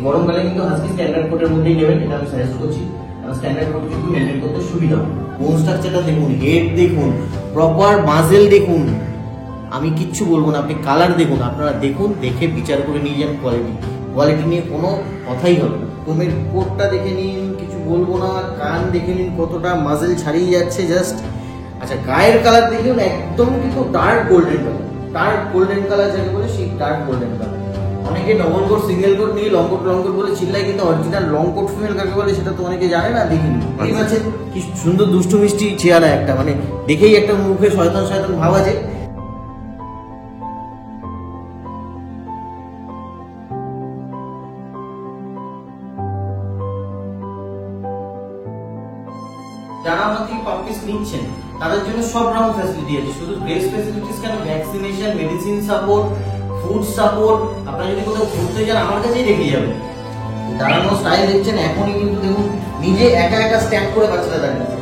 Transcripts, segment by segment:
গরমকালে কিন্তু husky standard কোটের মধ্যেই নেবেন, এটা আমি সাজেস্ট করছি। স্ট্যান্ডার্ড কোট কিন্তু মেনটেন করতে সুবিধা হবে। বোন স্ট্রাকচারটা দেখুন, হেড দেখুন, প্রপার মাজেল দেখুন, আমি কিচ্ছু বলবো না, আপনি কালার দেখুন, আপনারা দেখুন, দেখে বিচার করে নিয়ে যান। কোয়ালিটি নিয়ে কোনো কথাই হবে না। কোমের কোটটা দেখে নিন, কিছু বলবো না। কান দেখে নিন কতটা মাজেল ছাড়িয়ে যাচ্ছে জাস্ট। আচ্ছা, গায়ের কালার দেখুন, একদম কিন্তু dark golden colour. Dark golden colour যাকে বলে সেই ডার্ক গোল্ডেন কালার। অনেকে ডবল কোট সিঙ্গেল কোট নিয়ে লং কোট বলে চিল্লায়, কিন্তু অরিজিনাল লং কোট ফিমেল কাকে বলে সেটা তো অনেকে জানে না, দেখিনি। ঠিক আছে, কি সুন্দর দুষ্টু মিষ্টি চেহারা একটা, মানে দেখেই একটা মুখে শয়তান শয়তান ভাব আছে। যারা আমার থেকে পাপিস নিচ্ছেন তাদের জন্য সব রকম ফ্যাসিলিটি আছে। শুধু ব্রেস্ট ফ্যাসিলিটিস কেন, vaccination, medicine support, food support. আপনারা যদি কোথাও ঘুরতে যান আমার কাছেই রেখে যাবেন। দাঁড়ানো স্টাইল দেখছেন, এখনই কিন্তু দেখুন নিজে একা একা স্ট্যান্ড করে বাচ্চারা দাঁড়িয়েছে।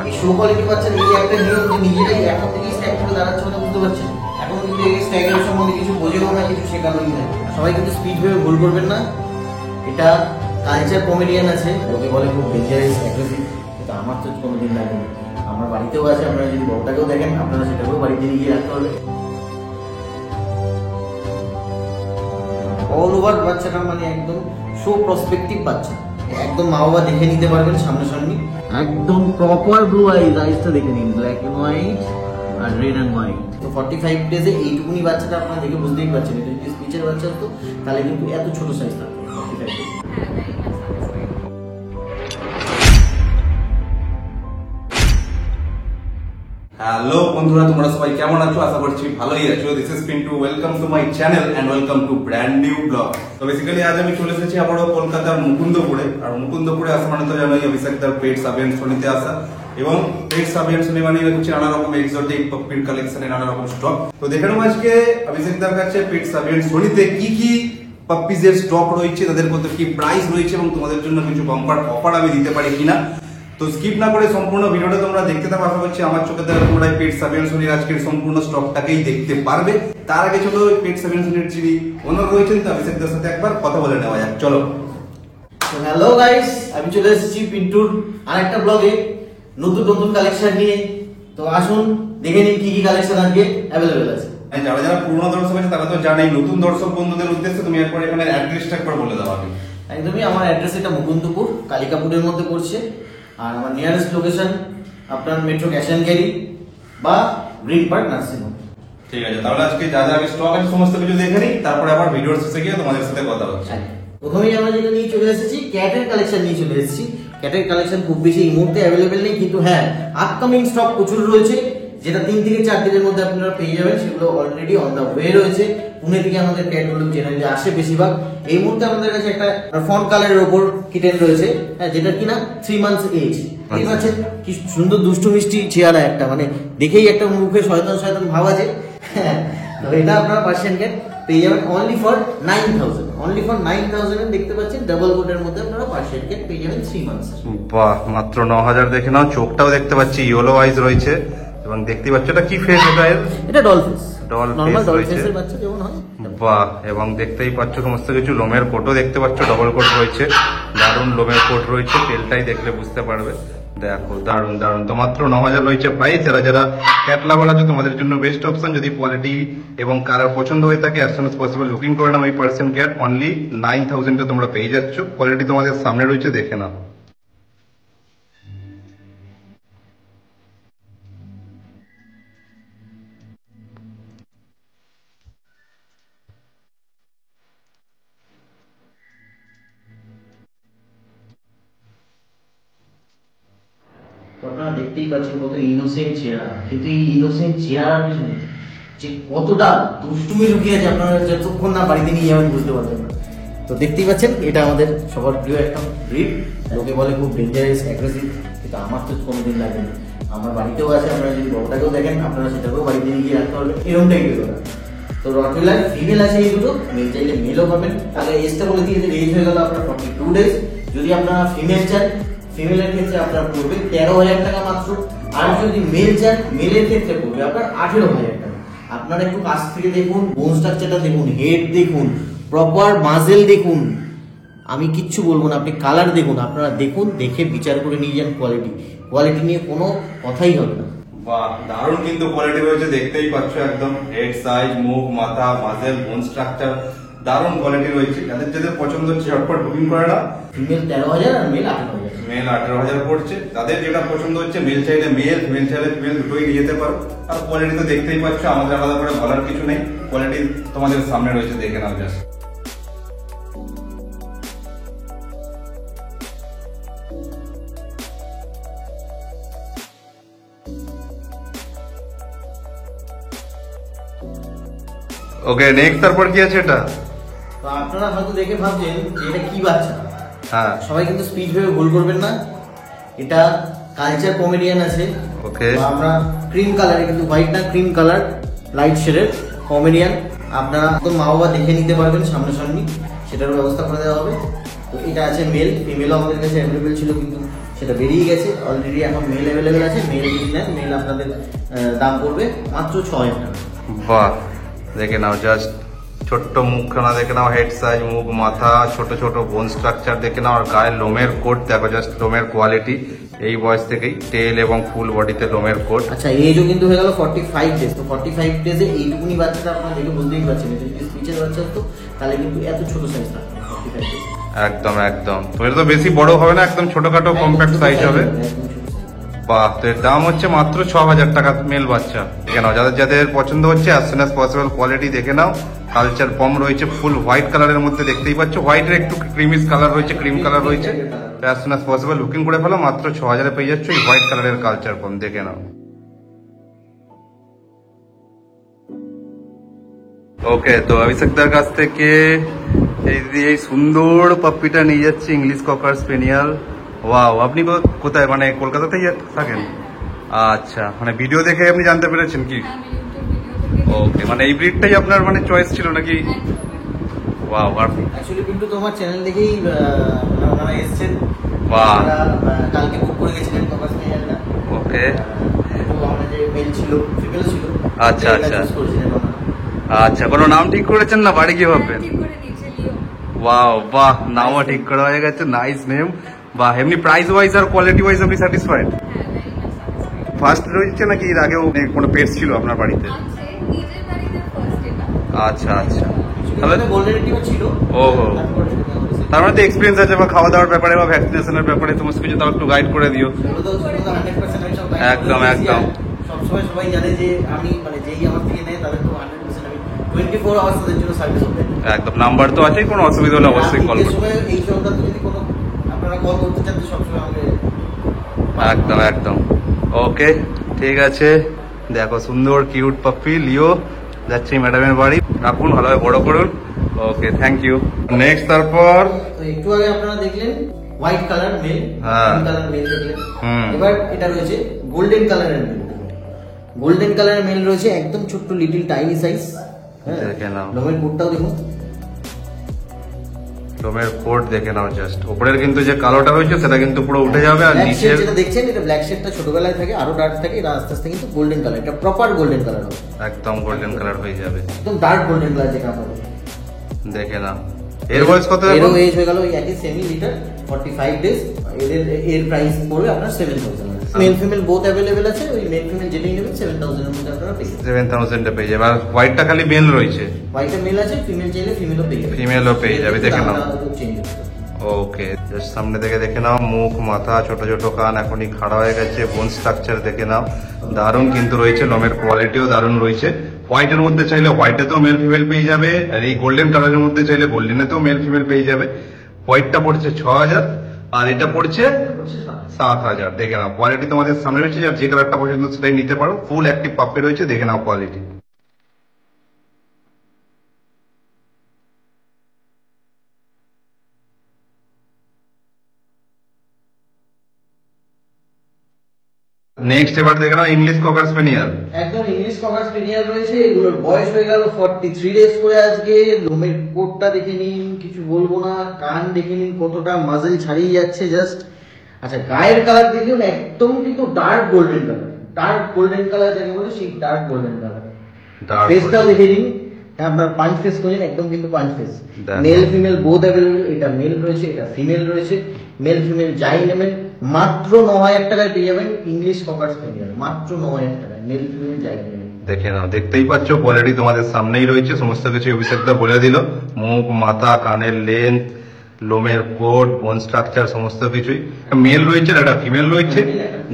এই শো কোয়ালিটি বাচ্চা নিজে একটা নিয়ম যে নিজেরাই এখন থেকেই স্ট্যান্ড করে দাঁড়াচ্ছে, মানে বুঝতে পারছেন। এখন কিন্তু এই স্ট্যাগের সম্বন্ধে কিছু বোঝেও না, কিছু শেখানোই না। সবাই কিন্তু স্পিড ভেবে ভুল করবেন না। এটা কালচার কমেডিয়ান আছে, ওকে বলে খুব ডেঞ্জারাস অ্যাগ্রেসিভ, কিন্তু আমার তো কোনোদিন লাগেনি। আমার বাড়িতেও আছে, আপনারা যদি বড়টাকেও দেখেন আপনারা সেটাকেও বাড়িতে নিয়ে গিয়ে রাখতে পারবে। অল ওভার বাচ্চাটা মানে একদম শো প্রসপেক্টিভ বাচ্চা, একদম মা বাবা দেখে নিতে পারবেন সামনাসামনি। একদম প্রপার ব্লু আইজ, আইজটা দেখে নিন, ব্ল্যাক এন্ড হোয়াইট আর রেড এন্ড হোয়াইট। তো 45 ডেজে এইটুকুনি বাচ্চাটা আপনারা দেখে বুঝতেই পারছেন। এটা যদি স্পিচের বাচ্চা হতো তাহলে কিন্তু এত ছোট সাইজ থাকতো 45 ডেজ। হ্যালো বন্ধুরা, তোমরা সবাই কেমন আছো? আশা করছি ভালোই আছো। This is Pintu, welcome to my channel and welcome to brand new blog. তো বেসিক্যালি আজ আমি চলে এসেছি আবারও কলকাতার মুকুন্দপুরে। আর মুকুন্দপুরে আসা মানে তো জানোই অভিষেকদার পেট সাবিয়ান শনিতে আসা, এবং পেট সাবিয়ান শনি মানে হচ্ছে নানা রকম এক্সোটিক পাপ্পির কালেকশনে নানা রকম স্টক। তো দেখে নেবো আজকে অভিষেকদার কাছে পেট সাবিয়ান শনিতে কি কি পাপ্পিজের স্টক রয়েছে, তাদের কত কি প্রাইস রয়েছে, এবং তোমাদের জন্য কিছু বাম্পার অফার আমি দিতে পারি কিনা। তো স্কিপ না করে সম্পূর্ণ ভিডিওটা তোমরা দেখতে থাকো। আশা করছি আমার চোখে দ্বারা তোমরা পেট সাবিয়ান শনির আজকের সম্পূর্ণ স্টকটাকেই দেখতে পারবে। তার আগে চলো পেট সাবিয়ান শনির যিনি ওনার রয়েছেন তো অভিষেকদার সাথে একবার কথা বলে নেওয়া যাক। চলো। হ্যালো গাইস, আমি চলে এসেছি পিন্টুর আরেকটা ব্লগে নতুন নতুন কালেকশন নিয়ে। তো আসুন দেখে নিন কি কি কালেকশন আজকে অ্যাভেলেবেল আছে। যারা যারা পুরনো দর্শক আছে তারা তো জানেই, নতুন দর্শক বন্ধুদের উদ্দেশ্যে তুমি একবার এখানে অ্যাড্রেসটা একবার বলে দাও আগে। একদমই, আমার অ্যাড্রেস এটা মুকুন্দপুর, কালিকাপুরের মধ্যে পড়ছে। আর আমার নিয়ারেস্ট লোকেশন আপনার মেট্রো ক্যাশ অ্যান্ড ক্যারি বা গ্রিন পার্ক নার্সিং হোম। ঠিক আছে, তাহলে আজকে যা যা স্টক আছে সমস্ত কিছু দেখে নিই, তারপরে আবার ভিডিওর শেষে গিয়ে তোমাদের সাথে কথা হচ্ছে। প্রথমেই আমরা যেটা নিয়ে চলে এসেছি, ক্যাটের কালেকশন নিয়ে চলে এসেছি। ক্যাটের কালেকশন খুব বেশি এই মুহূর্তে অ্যাভেলেবেল নেই, কিন্তু হ্যাঁ আপকামিং স্টক প্রচুর রয়েছে, যেটা 3 থেকে 4 দিনের মধ্যে আপনারা পেয়ে যাবেন। সেগুলো অলরেডি অন দ্য ওয়ে রয়েছে। পুনে থেকে আমাদের ক্যাটগুলো জেনারেলি আসে বেশিরভাগ। এই মুহূর্তে আমাদের কাছে একটা ফন্ট কালারের ওপর কিটেন রয়েছে, হ্যাঁ, যেটা কিনা 3 মান্থস এজ। ঠিক আছে, কি সুন্দর দুষ্টু মিষ্টি চেহারা একটা, মানে দেখেই একটা মুখে শয়তান শয়তান ভাব আছে। হ্যাঁ, তো এটা আপনারা পার্সিয়ান ক্যাট পেয়ে যাবেন অনলি ফর 9000। অনলি ফর 9000 এ দেখতে পাচ্ছেন ডাবল কোটের মধ্যে আপনারা পার্সিয়ান ক্যাট পেয়ে যাবেন 3 মান্থস। বাহ, মাত্র 9000 দেখে নাও। চোখটাও দেখতে পাচ্ছি ইয়েলো আইজ রয়েছে, এবং দেখতে পাচ্ছ এটা কি ফেস, এটা ডল ফেস, নরমাল ডল ফেসের বাচ্চা যেমন হয়। বাহ, এবং দেখতেই পাচ্ছ সমস্ত কিছু। লোমের কোটও দেখতে পাচ্ছ, ডবল কোট রয়েছে, দারুণ লোমের কোট রয়েছে, তেলটাই দেখলে বুঝতে পারবে। দেখো দারুণ দারুণ। তো মাত্র 9000 রয়েছে প্রাইস। যারা যারা ক্যাট লাভার আছে তোমাদের জন্য বেস্ট অপশন। যদি কোয়ালিটি এবং কালার পছন্দ হয়ে থাকে as soon as possible booking করে নাও। এই পার্সেন্ট ক্যাট অনলি 9000 এ তোমরা পেয়ে যাচ্ছ। কোয়ালিটি তোমাদের সামনে রয়েছে, দেখে নাও। আপনারা দেখতেই পাচ্ছেন কত ইনোসেন্ট চেহারা, কিন্তু এই ইনোসেন্ট চেহারার পিছনে যে কতটা দুষ্টুমি লুকিয়ে আছে আপনারা যতক্ষণ না বাড়িতে নিয়ে যাবেন বুঝতে পারবেন না। তো দেখতেই পাচ্ছেন এটা আমাদের সবার প্রিয় একটা ব্রিড। লোকে বলে খুব ডেঞ্জারাস অ্যাগ্রেসিভ, কিন্তু আমার তো কোনোদিন লাগেনি। আমার বাড়িতেও আছে, আপনারা যদি বড়টাকেও দেখেন আপনারা সেটাকেও বাড়িতে নিয়ে গিয়ে রাখতে পারবেন, এরকম টাইপের কথা। তো রটওয়েলার ফিমেল আছে এই দুটো, মেল চাইলে মেলও পাবেন। তাহলে এজটা বলে দিয়ে এজ হয়ে গেল আপনার 42 ডেজ। যদি আপনারা ফিমেল চান, ফিমেলের ক্ষেত্রে আপনার পড়বে 13,000 টাকা মাত্র। আর যদি মেল চান, মেলের ক্ষেত্রে পড়বে আপনার 18,000 টাকা। আপনারা একটু কাছ থেকে দেখুন, বোন স্ট্রাকচারটা দেখুন, হেড দেখুন, প্রপার মাজেল দেখুন, আমি কিচ্ছু বলবো না, আপনি কালার দেখুন, আপনারা দেখুন, দেখে বিচার করে নিয়ে যান। কোয়ালিটি নিয়ে কোনো কথাই হবে না। বাহ, দারুণ কিন্তু কোয়ালিটি রয়েছে, দেখতেই পাচ্ছ একদম। হেড সাইজ, মুখ, মাথা, মাসেল, বোন স্ট্রাকচার দারুণ কোয়ালিটি রয়েছে। যাদের পছন্দ হচ্ছে ঝটপট বুকিং করে না। ফিমেল 13,000 আর মেল 18,000। মেল 18,000 পড়ছে। তাদের যেটা পছন্দ হচ্ছে, মেল চাইলে মেল, ফিমেল চাইলে ফিমেল, দুটোই নিয়ে যেতে পারো। আর কোয়ালিটি তো দেখতেই পাচ্ছ, আমাদের আলাদা করে বলার কিছু নেই, কোয়ালিটি তোমাদের সামনে রয়েছে, দেখে নাও জাস্ট। ওকে, নেক্সট তারপর কি আছে এটা? তো আপনারা হয়তো দেখে ভাবছেন যে এটা কি বাচ্চা। হ্যাঁ, সবাই কিন্তু স্পিচ ভেবে ভুল করবেন না, এটা কালচার কমেডিয়ান আছে। ওকে, আমরা ক্রিম কালারে, কিন্তু হোয়াইট না, ক্রিম কালার লাইট শেডের কমেডিয়ান। আপনারা একদম মা বাবা দেখে নিতে পারবেন সামনাসামনি, সেটারও ব্যবস্থা করে দেওয়া হবে। তো এটা আছে মেল, ফিমেলও আমাদের কাছে অ্যাভেলেবেল ছিল, কিন্তু সেটা বেরিয়ে গেছে অলরেডি। এখন মেল অ্যাভেলেবেল আছে, মেল যদি নেন, মেল আপনাদের দাম পড়বে মাত্র 6,000 টাকা। বাহ, দেখে নাও জাস্ট, ছোট্ট মুখখানা দেখে নাও, হেড সাইজ, মুখ, মাথা, ছোট ছোট বোন স্ট্রাকচার দেখে নাও। আর গায়ের লোমের কোট দেখো জাস্ট, লোমের কোয়ালিটি এই বয়স থেকেই, টেল এবং ফুল বডিতে লোমের কোট। আচ্ছা, এজও কিন্তু হয়ে গেল 45 ডেজ। তো 45 ডেজে এইটুকুনি বাচ্চাটা আপনারা দেখে বুঝতেই পারছেন, এটা যদি স্পিচের বাচ্চা হতো তাহলে কিন্তু এত ছোট সাইজ থাকবে 45 ডেজ। একদম একদম, তো এটা তো বেশি বড় হবে না, একদম ছোটখাটো কম্প্যাক্ট সাইজ হবে। বাহ, তো এর দাম হচ্ছে মাত্র 6,000 টাকা মেল বাচ্চা। দেখে নাও, যাদের পছন্দ হচ্ছে as soon as possible quality দেখে নাও। কালচার পম রয়েছে, ফুল হোয়াইট কালারের মধ্যে, দেখতেই পাচ্ছ। হোয়াইটের একটু ক্রিমিশ কালার রয়েছে, ক্রিম কালার রয়েছে। As soon as possible booking করে ফেলো, মাত্র 6,000 পেয়ে যাচ্ছ এই হোয়াইট কালারের কালচার পম, দেখে নাও। ওকে, তো অভিষেকদার কাছ থেকে এই সুন্দর পাপ্পিটা নিয়ে যাচ্ছে, ইংলিশ ককার স্পেনিয়াল। ওয়াও, আপনি কোথায়, মানে কলকাতাতেই থাকেন? আচ্ছা, মানে ভিডিও দেখে আপনি জানতে পেরেছেন কি? ওকে, মানে এই ব্রিডটাই আপনার মানে চয়েস ছিল নাকি? ওয়াও, অ্যাকচুয়ালি কিন্তু তোমার চ্যানেল দেখেই ওনারা এসেছেন। বাহ, কালকে বুক করে গেছিলেন ককার স্পেনিয়ালটা। ওকে, তো আমরা যে মেল ছিল, ফিমেল ছিল। আচ্ছা আচ্ছা আচ্ছা, কোনো নাম ঠিক করেছেন না বাড়ি কি ভাববেন? ওয়াও, বাহ, নামও ঠিক করা হয়ে গেছে, নাইস নেম। বাহ, এমনি প্রাইস ওয়াইজ আর কোয়ালিটি ওয়াইজ আপনি স্যাটিসফাইড? ফার্স্ট রয়েছে নাকি এর আগেও কোনো পেটস ছিল আপনার বাড়িতে? আচ্ছা আচ্ছা, তাহলে গোল্ডেন রিট্রিভার ছিল। ওহো, তার মানে তো এক্সপিরিয়েন্স আছে বা খাওয়া দাওয়ার ব্যাপারে বা ভ্যাকসিনেশনের ব্যাপারে সমস্ত কিছু, তাও একটু গাইড করে দিও। একদম একদম, সবসময় সবাই জানে যে আমি, মানে যেই আমার থেকে নেয় তাদের তো 100% আমি 24 আওয়ার্স তাদের জন্য সার্ভিস হবে। একদম, নাম্বার তো আছে, কোনো অসুবিধা হলে অবশ্যই কল করুন। এই সংক্রান্ত যদি কোনো আপনারা কল করতে চান তো সবসময় আমাকে। একদম একদম, ওকে, ঠিক আছে। দেখো, সুন্দর কিউট পাপ্পি লিও যাচ্ছে ম্যাডামের বাড়ি, রাখুন, ভালোভাবে বড় করুন। ওকে, থ্যাংক ইউ। নেক্সট তারপর একটু আগে আপনারা দেখলেন হোয়াইট কালার মেল, হ্যাঁ, কালার মেল দেখলেন। এবার এটা রয়েছে গোল্ডেন কালারের মেল। গোল্ডেন কালারের মেল রয়েছে, একদম ছোট্ট লিটল টাইনি সাইজ। দেখে নাও, লোমের কোটটাও দেখুন, লোমের কোট দেখে নাও জাস্ট। উপরের কিন্তু যে কালোটা হয়েছে সেটা কিন্তু পুরো উঠে যাবে, আর নিচে যেটা দেখছেন এটা ব্ল্যাক শেডটা ছোটবেলায় থাকে, আরো ডার্ক থাকে, এটা আস্তে আস্তে কিন্তু গোল্ডেন কালার, এটা প্রপার গোল্ডেন কালার হবে, একদম গোল্ডেন কালার হয়ে যাবে, একদম ডার্ক গোল্ডেন কালার যেটা হবে। দেখে নাও, এর বয়স কত? এরও এজ হয়ে গেল ওই একই সেমি লিটার, 45 ডেজ। এর প্রাইস পড়বে আপনার 7,000। মেল ফিমেল বোথ অ্যাভেলেবেল আছে, ওই মেল ফিমেল যেটাই নেবেন 7,000 এর মধ্যে আপনারা পেয়ে যাবেন। 7,000 এ পেয়ে যাবে। আর হোয়াইটটা খালি মেল রয়েছে? হোয়াইটে মেল আছে, ফিমেল চাইলে ফিমেলও পেয়ে যাবে। ফিমেলও পেয়ে যাবে, দেখে নাও। চেঞ্জ হবে। ওকে, জাস্ট সামনে থেকে দেখে নাও, মুখ, মাথা, ছোট ছোট কান এখনই খাড়া হয়ে গেছে, বোন স্ট্রাকচার দেখে নাও, দারুণ কিন্তু রয়েছে, লোমের কোয়ালিটিও দারুণ রয়েছে। হোয়াইটের মধ্যে চাইলে হোয়াইটেতেও মেল ফিমেল পেয়ে যাবে, আর এই গোল্ডেন কালারের মধ্যে চাইলে গোল্ডেনেতেও মেল ফিমেল পেয়ে যাবে। হোয়াইটটা পড়ছে 6,000 আর এটা পড়ছে 7,000। দেখে নাও, কোয়ালিটি তোমাদের সামনে রয়েছে, আর যে কালারটা পছন্দ সেটাই নিতে পারো। ফুল অ্যাক্টিভ পাপ্পি রয়েছে, দেখে নাও কোয়ালিটি। নেক্সট এবার দেখে নাও ইংলিশ ককার স্পেনিয়াল। একদম ইংলিশ ককার স্পেনিয়াল রয়েছে, এগুলোর বয়স হয়ে গেল 43 ডেজ করে আজকে। লোমের কোটটা দেখে নিন, কিছু বলবো না। কান দেখে নিন কতটা মাজেল ছাড়িয়ে যাচ্ছে জাস্ট। আচ্ছা, গায়ের কালার দেখুন, একদম কিন্তু dark golden colour, dark golden colour যাকে বলে সেই ডার্ক গোল্ডেন কালার। ফেসটাও দেখে নিন, হ্যাঁ আপনার পাঁচ ফেস করেছেন একদম কিন্তু পাঁচ ফেস, দেখো। Male female both available. এটা মেল রয়েছে, এটা ফিমেল রয়েছে। মেল ফিমেল যাই নেবেন মাত্র 9,000 টাকায় পেয়ে যাবেন ইংলিশ ককার স্পেনিয়াল, মাত্র 9,000 টাকায় মেল ফিমেল যাই নেবেন। দেখে নাও, দেখতেই পাচ্ছ কোয়ালিটি তোমাদের সামনেই রয়েছে, সমস্ত কিছু অভিষেকদা বলে দিল। মুখ, মাথা, কানের লেন্থ, লোমের কোট, বোন স্ট্রাকচার সমস্ত কিছুই। মেল রয়েছে, একটা ফিমেল রয়েছে,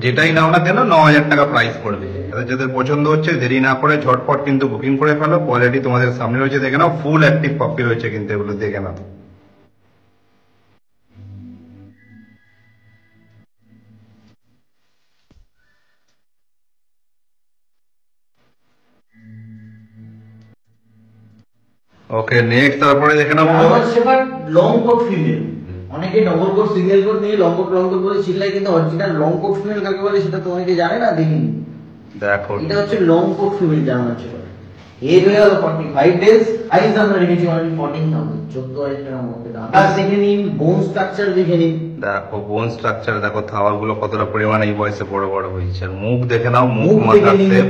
যেটাই নাও না কেন 9,000 টাকা প্রাইস পড়বে। যাদের পছন্দ হচ্ছে দেরি না করে ঝটপট কিন্তু বুকিং করে ফেলো। কোয়ালিটি তোমাদের সামনে রয়েছে, দেখে নাও। ফুল অ্যাক্টিভ পাপ্পি রয়েছে কিন্তু এগুলো, দেখে নাও। ওকে নেক্সট, তারপরে দেখে নাও। আমার শেফার্ড লং কোট ফিমেল। অনেকে ডবল কোট সিঙ্গেল কোট নিয়ে লং কোট বলে চিল্লাই, কিন্তু অরিজিনাল লং কোট ফিমেল কাকে বলে সেটা তো অনেকে জানে না, দেখিনি। দেখো এটা হচ্ছে long coat female German shepherd. Age হয়ে গেল 45 ডেজ, সাইজ আমরা রেখেছি অনলি 14,000, 14,000 টাকার মধ্যে দাম। আর দেখে নিন বোন স্ট্রাকচার, দেখে নিন। দেখো বোন স্ট্রাকচার, দেখো থাওয়াল গুলো কতটা পরিমাণে এই বয়সে বড় বড় হয়েছে। আর মুখ দেখে নাও, মুখ মুখ মাথা দেখে নিন। শেপ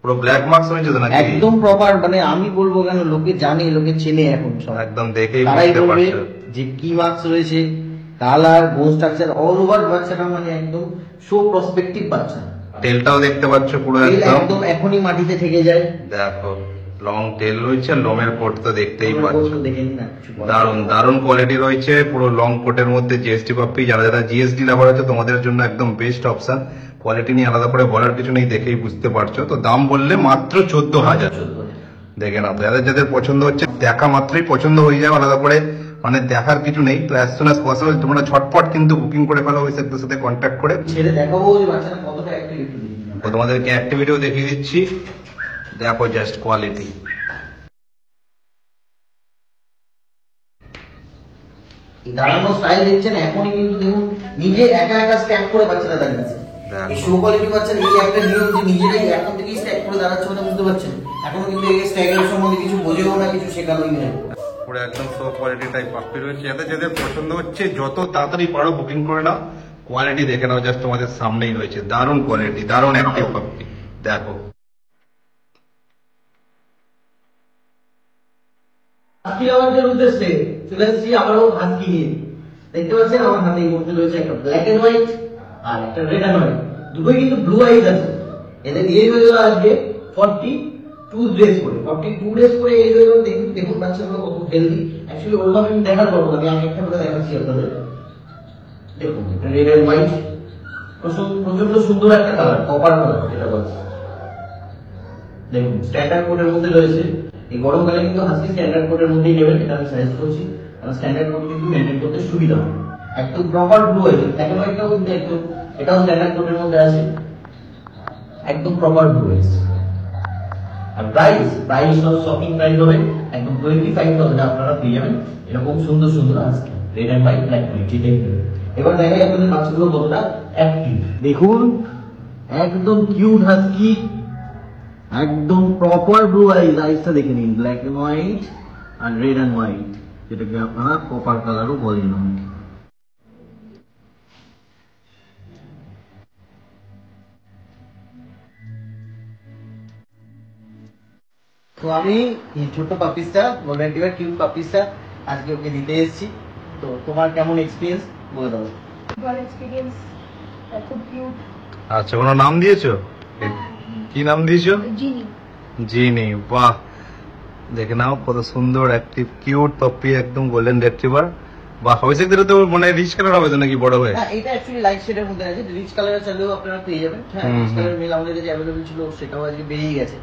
পুরো ব্ল্যাক মার্কস হয়েছে তো নাকি? একদম প্রপার, মানে আমি বলবো কেন, লোকে জানে, লোকে চেনে এখন সব। একদম দেখেই তারাই বুঝতে বলবে পারছো। যে কি মার্কস রয়েছে, কালার, বোন স্ট্রাকচার, অল ওভার বাচ্চাটা মানে একদম শো প্রসপেক্টিভ বাচ্চা। টেলটাও দেখতে পাচ্ছ পুরো তেল একদম। একদম এখনই মাটিতে থেকে যায়। দেখো লং টেল রয়েছে, লোমের কোট তো দেখতেই পাচ্ছ। দেখে নিন না, কিছু বলার দারুন নেই। দারুন কোয়ালিটি রয়েছে পুরো লং কোটের মধ্যে। জিএসটি পাপ্পি, যারা যারা জিএসটি লাভার আছে তোমাদের জন্য একদম বেস্ট অপশন। কোয়ালিটি নিয়ে আলাদা করে বলার কিছু নেই, দেখেই বুঝতে পারছো। তো দাম বললে মাত্র 14,000। দেখে না, যাদের যাদের পছন্দ হচ্ছে দেখা মাত্রই পছন্দ হয়ে যাবে, আলাদা করে মানে দেখার কিছু নেই। তো অ্যাজ সুন অ্যাজ পসিবল তোমরা ঝটপট কিন্তু বুকিং করে ফেলো অভিষেকদের সাথে কন্ট্যাক্ট করে। ছেড়ে দেখাবো যে বাচ্চাটা কতটা অ্যাক্টিভিটি দিচ্ছে। তো তোমাদেরকে অ্যাক্টিভিটিও দেখিয়ে দিচ্ছি, দেখো জাস্ট কোয়ালিটি। দাঁড়ানো স্টাইল দেখছেন, এখনই কিন্তু দেখুন নিজে একা একা স্ট্যাক করে বাচ্চাটা দাঁড়িয়েছে। দেখো। এই শো কোয়ালিটি বাচ্চার এই একটা নিয়ম যে নিজেরাই এখন থেকেই স্ট্যাক করে দাঁড়াচ্ছে, মানে বুঝতে পারছেন। এখনো কিন্তু এই স্ট্যাগের সম্বন্ধে কিছু বোঝেও না, কিছু শেখানোই না। পুরো একদম শো কোয়ালিটি টাইপ পাপ্পি রয়েছে। যাদের যাদের পছন্দ হচ্ছে যত তাড়াতাড়ি পারো বুকিং করে নাও। কোয়ালিটি দেখে নাও, জাস্ট তোমাদের সামনেই রয়েছে। দারুণ কোয়ালিটি, দারুণ অ্যাক্টিভ পাপ্পি। দেখো হাস্কি লাভারদের উদ্দেশ্যে চলে এসেছি আবারও হাস্কি নিয়ে। দেখতে পাচ্ছেন আমার হাতে এই মধ্যে রয়েছে একটা ব্ল্যাক এন্ড হোয়াইট আর একটা রেড এন্ড হোয়াইট, দুটোই কিন্তু ব্লু আইজ আছে। এদের এজ হয়ে গেল আজকে 42 ডেজ করে। 42 ডেজ করে এজ হয়ে গেল। দেখুন দেখুন বাচ্চাগুলো কত হেলদি। অ্যাকচুয়ালি ওইভাবে আমি দেখাতে পারবো না, আমি একটা করে দেখাচ্ছি আপনাদের। দেখুন রেড এন্ড হোয়াইট, প্রচন্ড সুন্দর একটা কালার, কপার কালার যেটা বলে। দেখুন স্ট্যান্ডার্ড কোডের মধ্যে রয়েছে। এই গরমকালে কিন্তু হাসকি স্ট্যান্ডার্ড কোডের মধ্যেই নেবেন, এটা আমি সাজেস্ট করছি। কারণ স্ট্যান্ডার্ড কোড কিন্তু মেনটেন করতে সুবিধা হয়। একদম প্রপার ব্লু আছে, দেখেন একটাও কিন্তু একদম, এটাও স্ট্যান্ডার্ড কোডের মধ্যে আছে, একদম প্রপার ব্লু আছে। আর প্রাইস শপিং প্রাইস হবে একদম 25,000 আপনারা পেয়ে যাবেন এরকম সুন্দর সুন্দর husky red and white black quality. এবার দেখাই আপনাদের বাচ্চাগুলো কতটা অ্যাক্টিভ। দেখুন একদম কিউট হাসকি, একদম প্রপার ব্লু আইজ। আইজটা দেখে নিন, ব্ল্যাক এন্ড হোয়াইট আর রেড এন্ড হোয়াইট, যেটাকে আপনারা কপার কালারও বলেন। তো আমি এই ছোট পাপিসটা, গোল্ডেন রিট্রিভার কিউট পাপিসটা আজকে ওকে দিতে এসেছি। তো তোমার কেমন এক্সপিরিয়েন্স বলে দাও। ভালো এক্সপিরিয়েন্স, খুব কিউট। আচ্ছা, কোনো নাম দিয়েছো? কি নাম দিয়েছো? জিনি। জিনি, বাহ। দেখে নাও কত সুন্দর অ্যাক্টিভ কিউট পাপ্পি, একদম গোল্ডেন রিট্রিভার। বাহ, অভিষেকদের তো মানে রিচ কালার হবে তো নাকি বড় হয়ে? হ্যাঁ, এটা অ্যাকচুয়ালি লাইট শেডের মধ্যে আছে। রিচ কালার চাইলেও আপনারা পেয়ে যাবেন। হ্যাঁ, রিচ কালার মেল আমাদের কাছে অ্যাভেলেবল ছিল, সেটাও আজকে বেরিয়ে গেছে।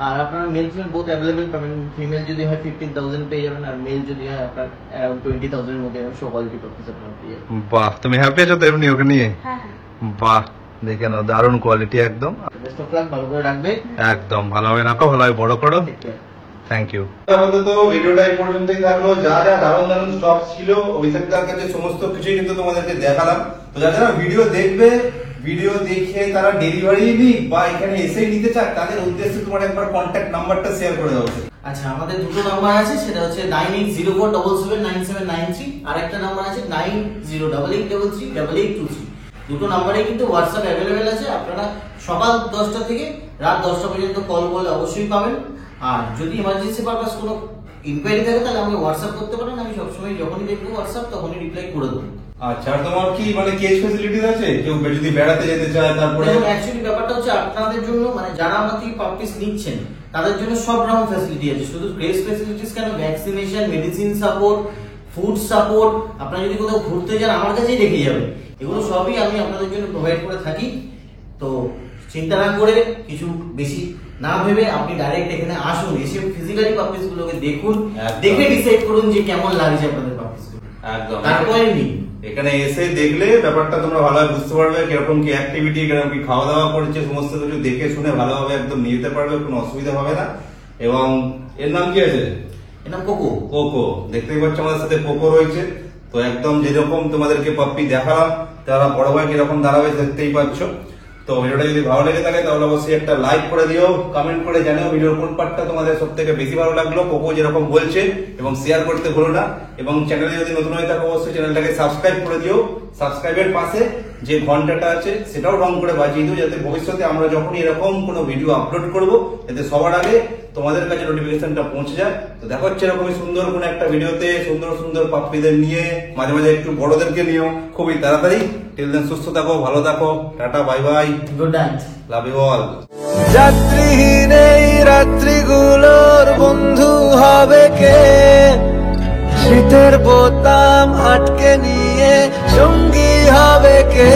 আর আপনারা মেল ফিমেল বোথ অ্যাভেলেবল পাবেন। ফিমেল যদি হয় 15,000 পেয়ে যাবেন, আর মেল যদি হয় আপনার অ্যারাউন্ড 20,000 এর মধ্যে শো কোয়ালিটি পাপিস আপনারা পেয়ে যাবেন। বাহ, তুমি হ্যাপি আছো তো এমনি ওকে নিয়ে? হ্যাঁ হ্যাঁ। বাহ, দেখে নাও দারুণ কোয়ালিটি একদম। বেস্ট অফ লাক, ভালো করে রাখবে। একদম ভালোভাবে রাখো, ভালোভাবে বড় করো। Take care. Thank you. আপাতত ভিডিওটা এই পর্যন্তই থাকলো। যা যা দারুণ দারুণ স্টক ছিল অভিষেকদার কাছে সমস্ত কিছুই কিন্তু তোমাদেরকে দেখালাম। তো যারা যারা ভিডিও দেখবে, ভিডিও দেখে তারা ডেলিভারি নিক বা এখানে এসেই নিতে চায়, তাদের উদ্দেশ্যে তোমার একবার কন্ট্যাক্ট নাম্বারটা শেয়ার করে দাও। আচ্ছা, আমাদের দুটো নাম্বার আছে, সেটা হচ্ছে 9804779793, আর একটা নাম্বার আছে 9088338823। দুটো নাম্বারে কিন্তু হোয়াটসঅ্যাপ অ্যাভেলেবেল আছে, আপনারা সকাল 10টা থেকে রাত 10টা পর্যন্ত কল করলে অবশ্যই পাবেন। আর যদি ইমার্জেন্সি পারপাস কোনো ইনকোয়ারি থাকে তাহলে আমাকে হোয়াটসঅ্যাপ করতে পারেন, আমি সবসময় যখনই দেখবো হোয়াটসঅ্যাপ তখনই রিপ্লাই করে দেবো। আচ্ছা, আর তোমার কি মানে কেস ফ্যাসিলিটিস আছে? কেউ যদি বেড়াতে যেতে চায় তারপরে? অ্যাকচুয়ালি ব্যাপারটা হচ্ছে আপনাদের জন্য, মানে যারা আমার থেকে পাপিস নিচ্ছেন তাদের জন্য সব রকম ফ্যাসিলিটি আছে। শুধু কেস ফ্যাসিলিটিস কেন, vaccination, medicine support, food support, আপনারা যদি কোথাও ঘুরতে যান আমার কাছেই দেখে যাবেন, এগুলো সবই আমি আপনাদের জন্য প্রোভাইড করে থাকি। তো চিন্তা না করে, কিছু বেশি না ভেবে আপনি ডাইরেক্ট এখানে আসুন, এসে ফিজিক্যালি পাপিস গুলোকে দেখুন, দেখে ডিসাইড করুন যে কেমন লাগছে আপনাদের পাপিস গুলো, একদম তারপরে নিন। এখানে এসে দেখলে ব্যাপারটা তোমরা ভালোভাবে বুঝতে পারবে, কিরকম কি অ্যাক্টিভিটি, কিরকম কি খাওয়া দাওয়া করছে, সমস্ত কিছু দেখে শুনে ভালোভাবে একদম নিয়ে যেতে পারবে, কোনো অসুবিধা হবে না। এবং এর নাম কি আছে? এর নাম কোকো। কোকো, দেখতেই পাচ্ছ আমাদের সাথে কোকো রয়েছে। তো একদম যেরকম তোমাদেরকে পাপ্পি দেখালাম, তারা বড় ভাই কিরকম দাঁড়াবে দেখতেই পাচ্ছ। তো ভিডিওটা যদি ভালো লেগে থাকে তাহলে অবশ্যই একটা লাইক করে দিও, কমেন্ট করে জানিও ভিডিওর কোন পার্টটা তোমাদের সবথেকে বেশি ভালো লাগলো, কোকো যেরকম বলছে, এবং শেয়ার করতে ভুলো না। এবং চ্যানেলে যদি নতুন হয়ে থাকো অবশ্যই চ্যানেলটাকে সাবস্ক্রাইব করে দিও। সাবস্ক্রাইবের পাশে যে ঘন্টাটা আছে সেটাও রং করে বাজিয়ে দিও, যাতে ভবিষ্যতে আমরা যখনই এরকম কোনো ভিডিও আপলোড করব যাতে সবার আগে তোমাদের কাছে নোটিফিকেশনটা পৌঁছে যায়। তো দেখা হচ্ছে এরকমই সুন্দর কোনো একটা ভিডিওতে, সুন্দর সুন্দর পাপ্পিদের নিয়ে, মাঝে মাঝে একটু বড়দেরকে নিয়েও, খুবই তাড়াতাড়ি। টিল দেন সুস্থ থাকো, ভালো থাকো, tata, bye bye, good night, love you all. যাত্রীহীন এই রাত্রিগুলোর বন্ধু হবে কে? শীতের বোতাম আটকে নিয়ে সঙ্গী হবে কে?